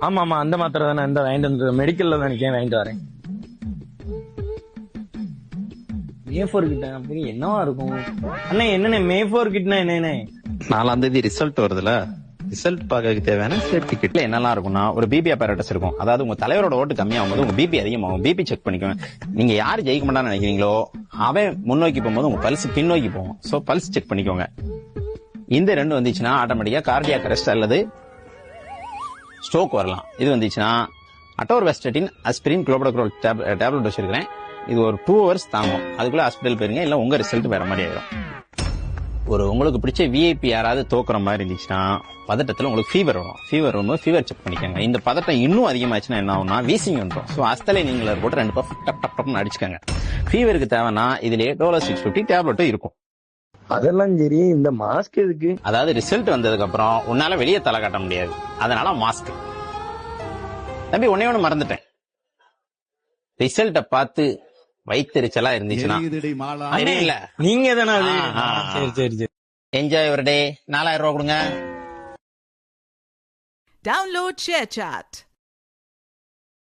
ஆமா ஆமா, அந்த மாத்திரை தானே இந்த வாங்கிட்டு வந்து மெடிக்கல்ல தான் நிக்கேன், வாங்கிட்டு வரேன். மே4 கிட்ட அப்படி என்னவா இருக்கும் அண்ணே? என்னண்ணே மே4 கிட்னா என்னண்ணே? 4ஆம் தேதி ரிசல்ட் வருதுல, ரிசல்ட் பார்க்க தேவையான சேஃப்டி கிட்ல என்னெல்லாம் இருக்கும்னா, ஒரு பிபி அப்பரேட்டஸ் இருக்கும். அதாவது உங்க தலைவரோட ஓட்டு கம்மியாகும் போது உங்க பிபி அதிகமாகும். பிபி செக் பண்ணிக்கோங்க. நீங்க யாரு ஜெயிக்க மாட்டான்னு நினைக்கிறீங்களோ அவன் முன்னோக்கி போகும்போது உங்க பல்ஸ் பின்னோக்கி போகும். சோ பல்ஸ் செக் பண்ணிக்கோங்க. இந்த ரெண்டு வந்துச்சுன்னா ஆட்டோமேட்டிக்கா கார்டியாக் அரெஸ்ட் அல்லது ஸ்ட்ரோக் வரலாம். இது வந்துச்சுன்னா அட்டோர்வாஸ்டட்டின், அஸ்பிரின், குளோபடோக்ரோல் டேப்லெட் வச்சிருக்கிறேன். இது ஒரு 2 hours தாங்கும். அதுக்குள்ள ஹாஸ்பிட்டல் போயிருங்க, இல்ல உங்க ரிசல்ட் வேற மாதிரி ஆயிடும். ஒரு உங்களுக்கு பிடிச்ச விஐபி யாராவது தோக்குற மாதிரி இருந்துச்சுன்னா பதட்டத்துல உங்களுக்கு ஃபீவர் வரும். ஃபீவர் வரும்போது ஃபீவர் செக் பண்ணிக்கோங்க. இந்த பதட்டம் இன்னும் அதிகமாச்சுன்னா என்ன ஆகும்னா வீசிங் வந்துடும். ஸோ அஸ்தலை நீங்கள போட்டு 2 பஃப் டப் டப் டப்னு அடிச்சுக்கோங்க. ஃபீவருக்கு தேவைன்னா இதுலயே டோலோ 650 டேப்லெட்டும் இருக்கும். அதெல்லாம் சரி, இந்த மாஸ்க் எதுக்கு? அதாவது ரிசல்ட் வந்ததுக்கு அப்புறம் உன்னால வெளியே தலை காட்ட முடியாது, அதனால மாஸ்க். தம்பி ஒன்னே ஒண்ணு மறந்துட்டேன், ரிசல்ட்ட பார்த்து வயிற்றுச்சலா இருந்துச்சுன்னா இல்ல நீங்க தானே அது? சரி சரி சரி. என்ஜாய் ஒரு டே. 4000 ரூபாய் கொடுங்க. Download ShareChat.